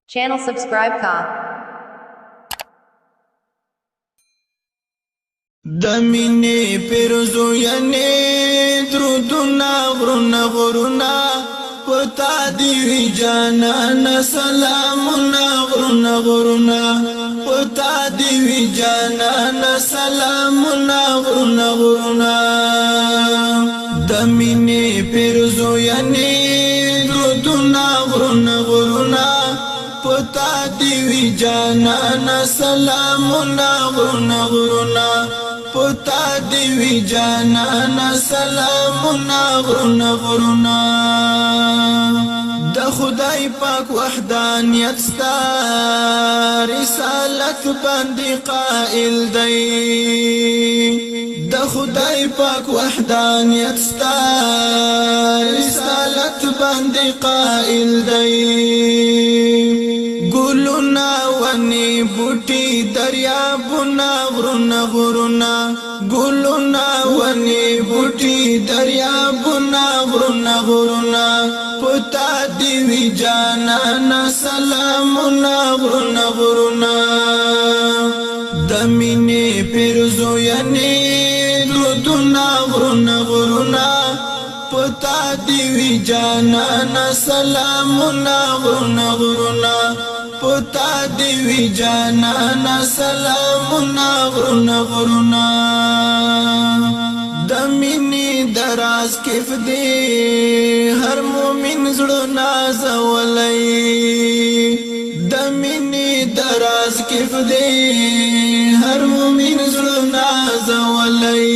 Channel subscribe ka. دمینه پیرزو یعنی درودنا غرنا غرنا پتا دیوی جانانا سلامنا غرنا غرنا پتا دیوی جانانا سلامنا غرنا غرنا دمینه پیرزو یعنی درودنا غرنا غرنا پتا دیوی جانانا سلامنا غرنا غرنا پتا دیوی جانانا سلامنا غرنا غرنا د خدای پاک وحدانیت ستا رسالت باندې قائل دی د خدای پاک وحدانیت ستا رسالت باندې قائل دی ګلونا ونی بوټي دریابونه غرونه غرونه ګلونا ونی بوټي دریابونه غرونه غرونه پتا دیوی جانانا سلامونه غرونه غرونه دمینه پیرزو یعنی درودونه غرونه غرونه پتا دیوی جانانا سلامنا غرنا غرنا پتا دیوی جانانا سلامنا غرنا غرنا دمینی دراز کیف دی هر مومن زړه نازولای دمینی دراز کیف دی هر مومن زړه نازولای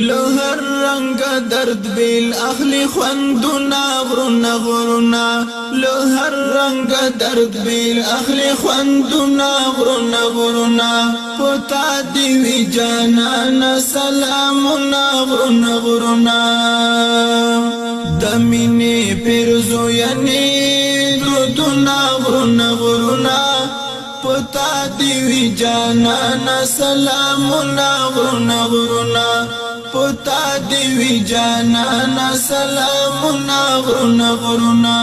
لهر رنگ درد بیل اخلی خوندونا غرنا غرنا لهر رنگ درد بیل اخلی خوندونا غرنا غرنا پتا دیوی جانانا سلامنا غرنا غرنا دمینی پیرزو یعنی درودنا غرنا غرنا پتا دیوی جانانا سلامنا غرنا غرنا پتا دیوی جانانا سلامنا غرنا غرنا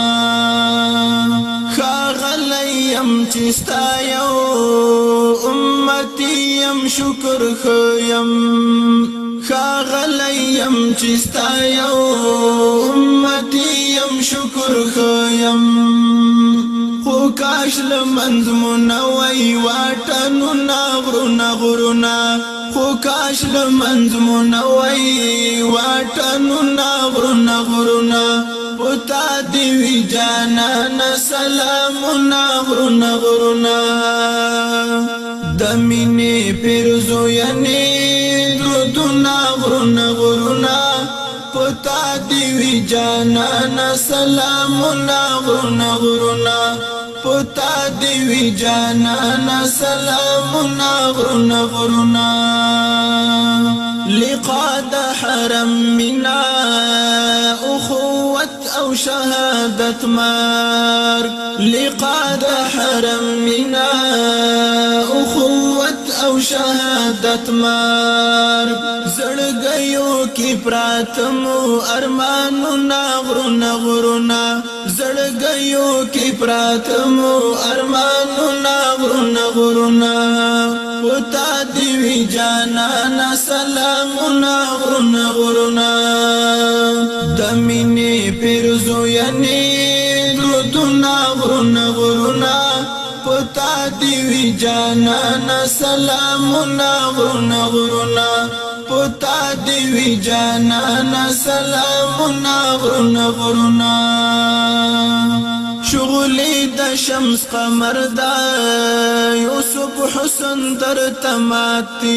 خاغلیم چستا یو امتیم شکر خیم خاغلیم چستا یو امتیم شکر خیم خو کاش لمنز منوی واټنو غرنا غرنا خو کاش لمنز منوی واټنو غرنا غرنا پتا دیوی جانانا سلامنا غرنا غرنا دمینه پیرزو یعنی درودنا غرنا غرنا پتا دیوی جانانا سلامنا غرنا غرنا پتا دیوی جانانا سلامنا غرنا غرنا لقاء د حرم منا اخوت او شهادت مار لقاء د حرم منا اخوت او شهادت مار زړګیو کی پراتمو ارمانو غرنا غرنا زړګیو کی پراتمو ارمانو غرنا غرنا پتا دیوی جانانا سلامنا غرنا غرنا دمینه پیرزو یعنی درودنا غرنا غرنا پتا دیوی جانانا سلامنا غرنا غرنا پتا دیوی جانانا سلامنا غرنا غرنا شغلی د شمس قمر دا یوسف حسن در تماتی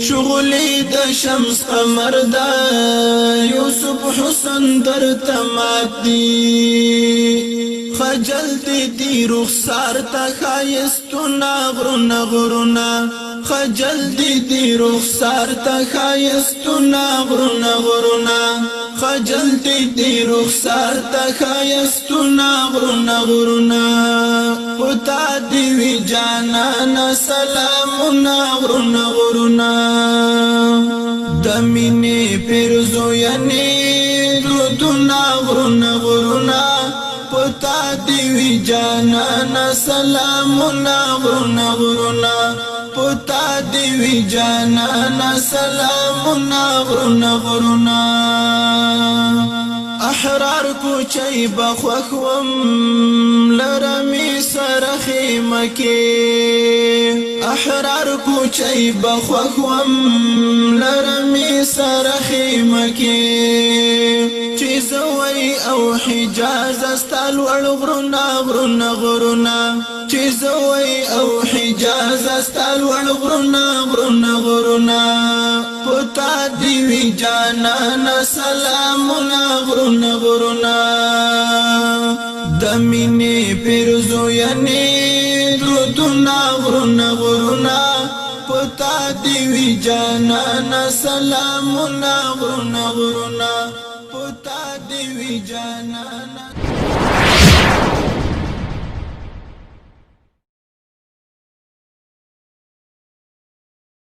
شغلی د شمس قمر دا یوسف حسن در تماتی خجل دی رخسار تا خایستونا غرنا غرنا خجل دی رخسار تا خایستونا غرنا غرنا خجل دی رخسار تا خایستونا غرنا غرنا پتا دیوی جانانا سلامنا غرنا غرنا دمینه پیرزو یعنی درودنا غرنا غرنا پتا دیوی جانانا سلامنا غرنا غرنا پتا دیوی جانانا سلامنا غرنا غرنا احرار کوچی بخوخوم لرمی سرخی مکی احرار کوچی بخوخوم لرمی سرخی مکی چیزوی او حجاز استال والغرنا غرنا غرنا چیزوی او حجاز استال والغرنا غرنا غرنا پتا دیوی جانانا سلامنا غرنا غرنا دمینی پیرزو یعنی درودنا غرنا غرنا پتا دیوی جانانا سلامنا غرنا غرنا